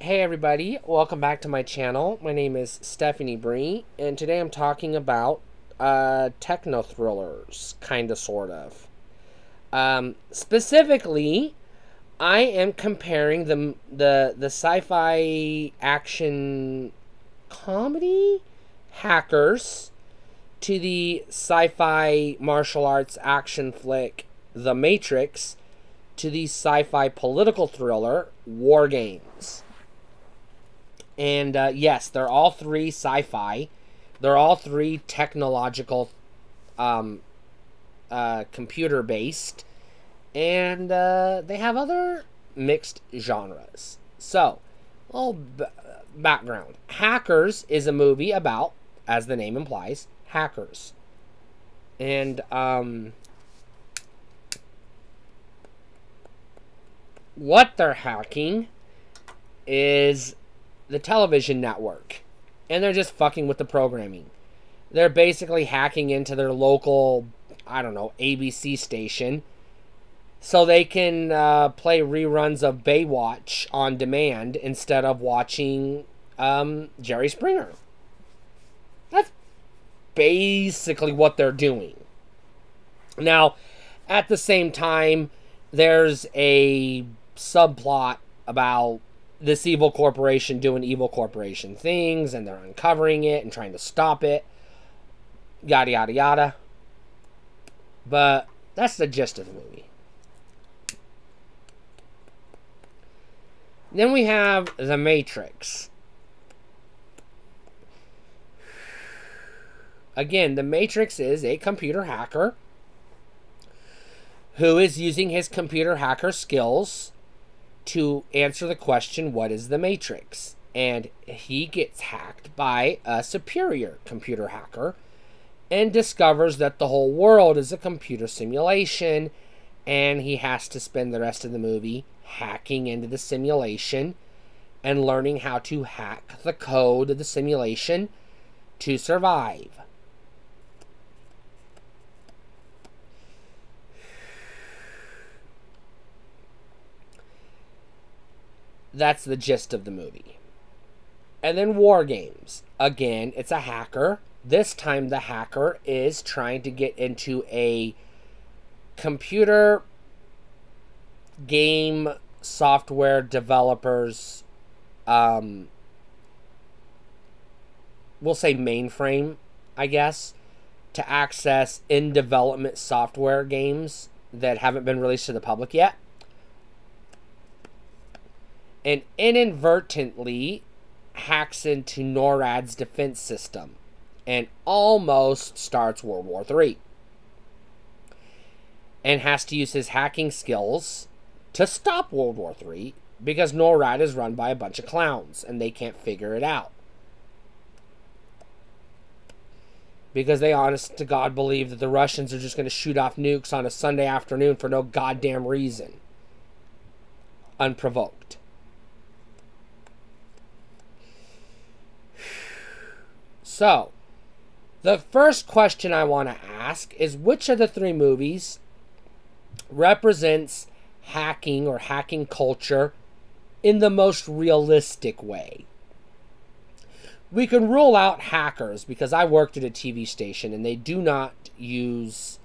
Hey everybody, welcome back to my channel. My name is Stephanie Bree, and today I'm talking about techno thrillers, kinda, sort of. Specifically, I am comparing the sci-fi action comedy Hackers to the sci-fi martial arts action flick The Matrix to the sci-fi political thriller WarGames. And yes, they're all three sci-fi. They're all three technological, computer-based. And they have other mixed genres. So, a little background. Hackers is a movie about, as the name implies, hackers. And what they're hacking is the television network, and they're just fucking with the programming. They're basically hacking into their local, I don't know, ABC station so they can play reruns of Baywatch on demand instead of watching Jerry Springer. That's basically what they're doing. Now, at the same time, there's a subplot about this evil corporation doing evil corporation things, and they're uncovering it and trying to stop it. Yada, yada, yada. But that's the gist of the movie. Then we have The Matrix. Again, The Matrix is a computer hacker who is using his computer hacker skills to answer the question, what is the Matrix? And he gets hacked by a superior computer hacker and discovers that the whole world is a computer simulation, and he has to spend the rest of the movie hacking into the simulation and learning how to hack the code of the simulation to survive. That's the gist of the movie. And then WarGames. Again, it's a hacker. This time the hacker is trying to get into a computer game software developers, we'll say mainframe, I guess, to access in-development software games that haven't been released to the public yet. And inadvertently hacks into NORAD's defense system and almost starts World War III. And has to use his hacking skills to stop World War III because NORAD is run by a bunch of clowns and they can't figure it out. Because they honest to God believe that the Russians are just going to shoot off nukes on a Sunday afternoon for no goddamn reason. Unprovoked. So, the first question I want to ask is, which of the three movies represents hacking or hacking culture in the most realistic way? We can rule out Hackers because I worked at a TV station and they do not use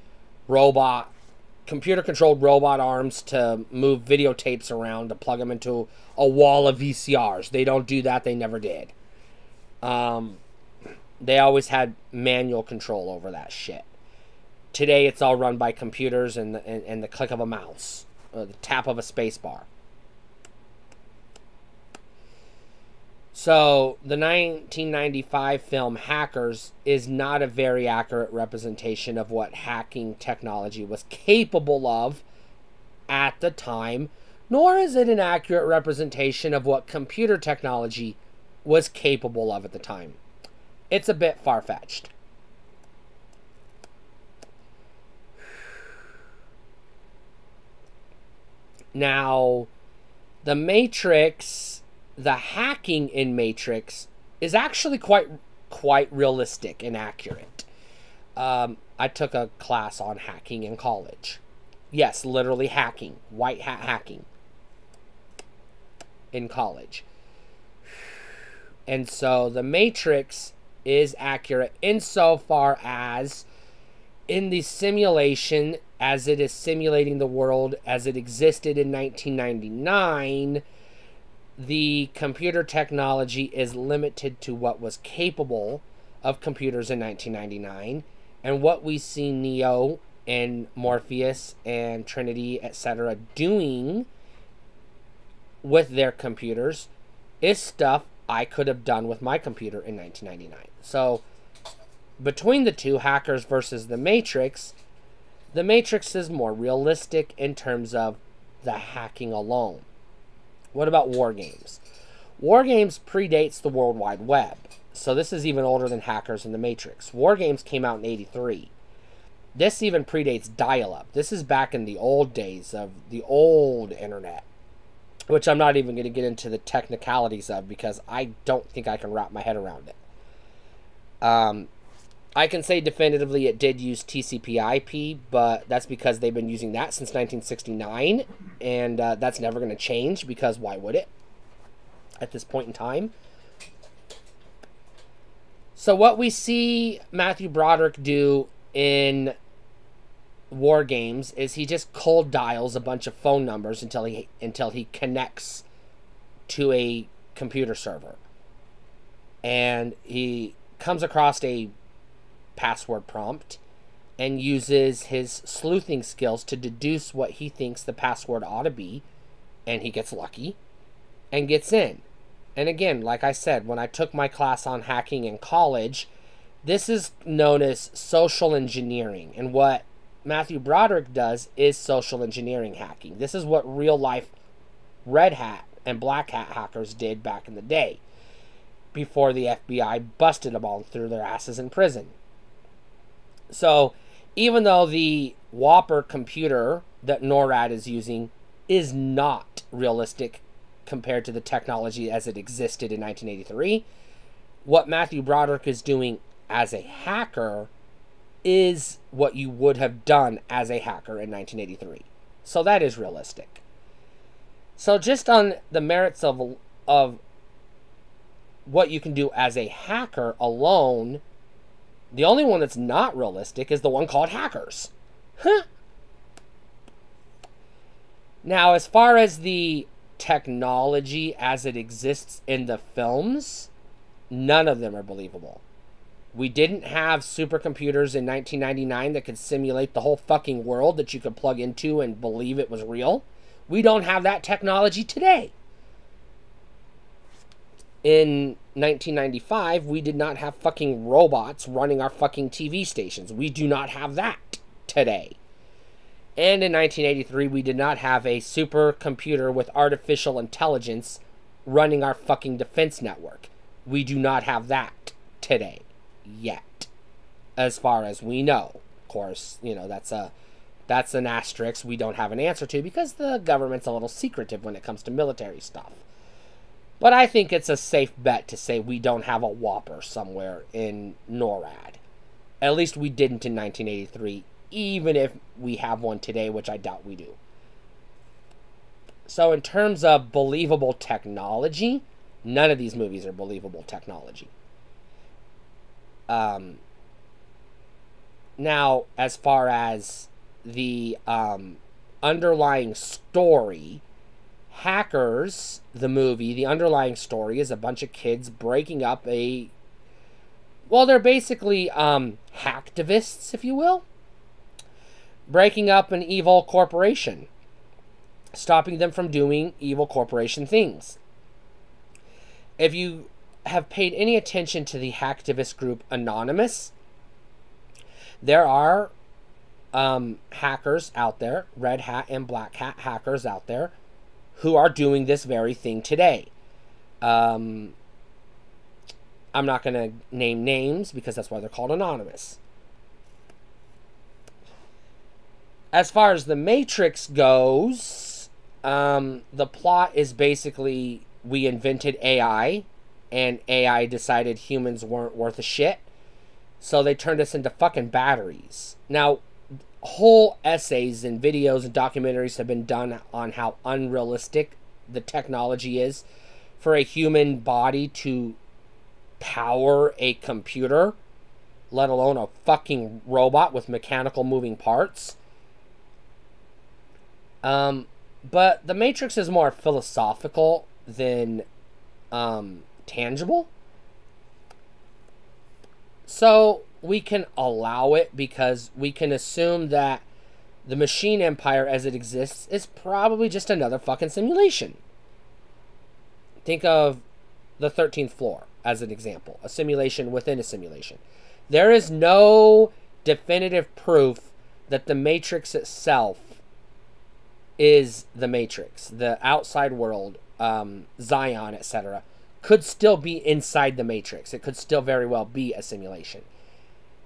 computer-controlled robot arms to move videotapes around to plug them into a wall of VCRs. They don't do that. They never did. They always had manual control over that shit. Today, it's all run by computers and the click of a mouse, or the tap of a space bar. So, the 1995 film Hackers is not a very accurate representation of what hacking technology was capable of at the time, nor is it an accurate representation of what computer technology was capable of at the time. It's a bit far-fetched. Now, the Matrix, the hacking in Matrix is actually quite realistic and accurate. I took a class on hacking in college. Yes, literally hacking. White hat hacking. In college. And so the Matrix is accurate insofar as in the simulation, as it is simulating the world as it existed in 1999, the computer technology is limited to what was capable of computers in 1999, and what we see Neo and Morpheus and Trinity, etc., doing with their computers is stuff I could have done with my computer in 1999. So between the two, Hackers versus The Matrix is more realistic in terms of the hacking alone. What about WarGames? WarGames predates the World Wide Web, so this is even older than Hackers and The Matrix. WarGames came out in '83. This even predates dial-up. This is back in the old days of the old internet, which I'm not even going to get into the technicalities of because I don't think I can wrap my head around it. I can say definitively it did use TCP/IP, but that's because they've been using that since 1969, and that's never going to change because why would it at this point in time? So what we see Matthew Broderick do in WarGames is he just cold dials a bunch of phone numbers until he connects to a computer server, and he comes across a password prompt and uses his sleuthing skills to deduce what he thinks the password ought to be, and he gets lucky and gets in. And again, like I said, when I took my class on hacking in college, this is known as social engineering, and what Matthew Broderick does is social engineering hacking. This is what real life red hat and black hat hackers did back in the day before the FBI busted them all through their asses in prison. So even though the Whopper computer that NORAD is using is not realistic compared to the technology as it existed in 1983, what Matthew Broderick is doing as a hacker is what you would have done as a hacker in 1983. So that is realistic. So just on the merits of what you can do as a hacker alone, the only one that's not realistic is the one called Hackers. Huh. Now, as far as the technology as it exists in the films, none of them are believable. We didn't have supercomputers in 1999 that could simulate the whole fucking world that you could plug into and believe it was real. We don't have that technology today. In 1995, we did not have fucking robots running our fucking TV stations. We do not have that today. And in 1983, we did not have a supercomputer with artificial intelligence running our fucking defense network. We do not have that today. Yet. As far as we know. Of course, you know, that's an asterisk we don't have an answer to because the government's a little secretive when it comes to military stuff. But I think it's a safe bet to say we don't have a Whopper somewhere in NORAD. At least we didn't in 1983, even if we have one today, which I doubt we do. So in terms of believable technology, none of these movies are believable technology. Now, as far as the underlying story, Hackers, the movie, the underlying story is a bunch of kids breaking up a... Well, they're basically hacktivists, if you will. Breaking up an evil corporation. Stopping them from doing evil corporation things. If you have paid any attention to the hacktivist group Anonymous, there are hackers out there, red hat and black hat hackers out there, who are doing this very thing today. I'm not going to name names because that's why they're called Anonymous. As far as The Matrix goes, the plot is basically we invented AI, and AI decided humans weren't worth a shit, so they turned us into fucking batteries. Now, whole essays and videos and documentaries have been done on how unrealistic the technology is for a human body to power a computer, let alone a fucking robot with mechanical moving parts. But the Matrix is more philosophical than tangible. So we can allow it because we can assume that the machine empire as it exists is probably just another fucking simulation. Think of the 13th floor as an example, a simulation within a simulation. There is no definitive proof that the Matrix itself is the Matrix. The outside world, Zion, etc., could still be inside the Matrix. It could still very well be a simulation.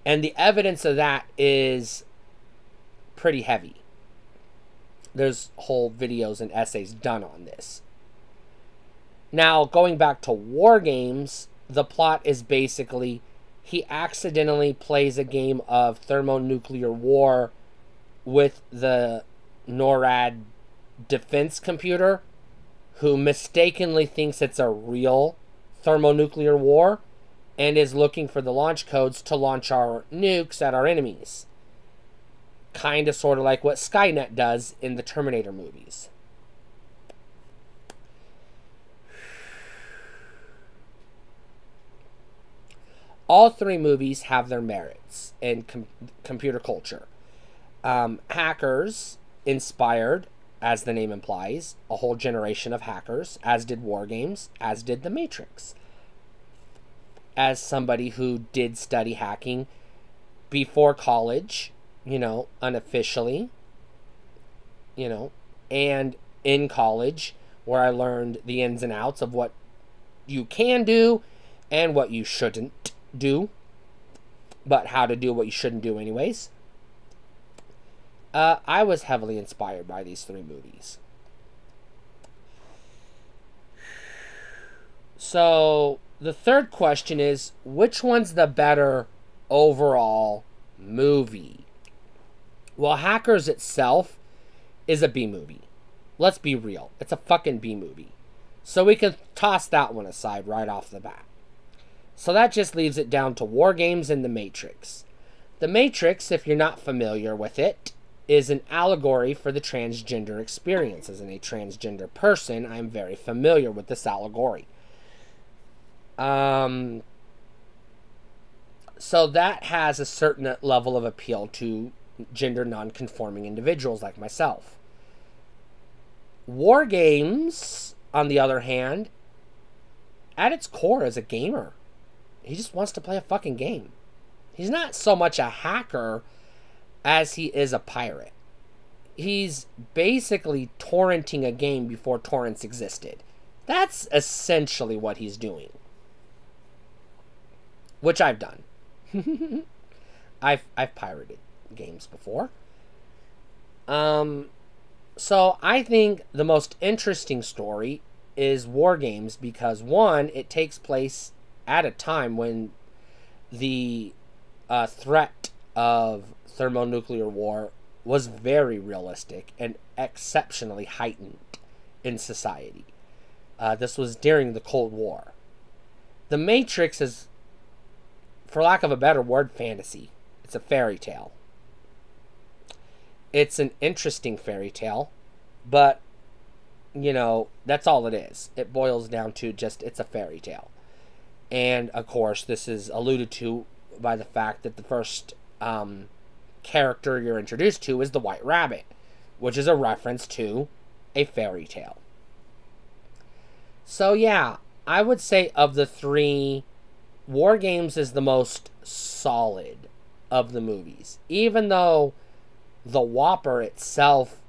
And the evidence of that is pretty heavy. There's whole videos and essays done on this. Now, going back to WarGames, the plot is basically he accidentally plays a game of thermonuclear war with the NORAD defense computer, who mistakenly thinks it's a real thermonuclear war and is looking for the launch codes to launch our nukes at our enemies. Kind of sort of like what Skynet does in the Terminator movies. All three movies have their merits in computer culture. Hackers inspired, as the name implies, a whole generation of hackers, as did WarGames, as did The Matrix. As somebody who did study hacking before college, unofficially, and in college, where I learned the ins and outs of what you can do and what you shouldn't do, but how to do what you shouldn't do anyways. I was heavily inspired by these three movies. So, the third question is, which one's the better overall movie? Well, Hackers itself is a B movie. Let's be real. It's a fucking B movie. So we can toss that one aside right off the bat. So that just leaves it down to WarGames and The Matrix. The Matrix, if you're not familiar with it, is an allegory for the transgender experience. As in a transgender person, I'm very familiar with this allegory. So that has a certain level of appeal to gender non-conforming individuals like myself. WarGames, on the other hand, at its core is a gamer. He just wants to play a fucking game. He's not so much a hacker as he is a pirate. He's basically torrenting a game before torrents existed. That's essentially what he's doing. Which I've done. I've pirated games before. So I think the most interesting story is WarGames because, one, it takes place at a time when the threat of thermonuclear war was very realistic and exceptionally heightened in society. This was during the Cold War. The Matrix is, for lack of a better word, fantasy. It's a fairy tale. It's an interesting fairy tale, but, that's all it is. It boils down to just, it's a fairy tale. And, of course, this is alluded to by the fact that the first character you're introduced to is the White Rabbit, which is a reference to a fairy tale. So, yeah, I would say of the three, WarGames is the most solid of the movies. Even though the Whopper itself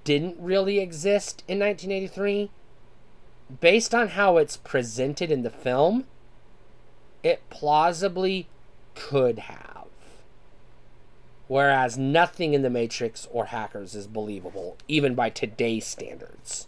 didn't really exist in 1983, based on how it's presented in the film, it plausibly could have. Whereas nothing in The Matrix or Hackers is believable, even by today's standards.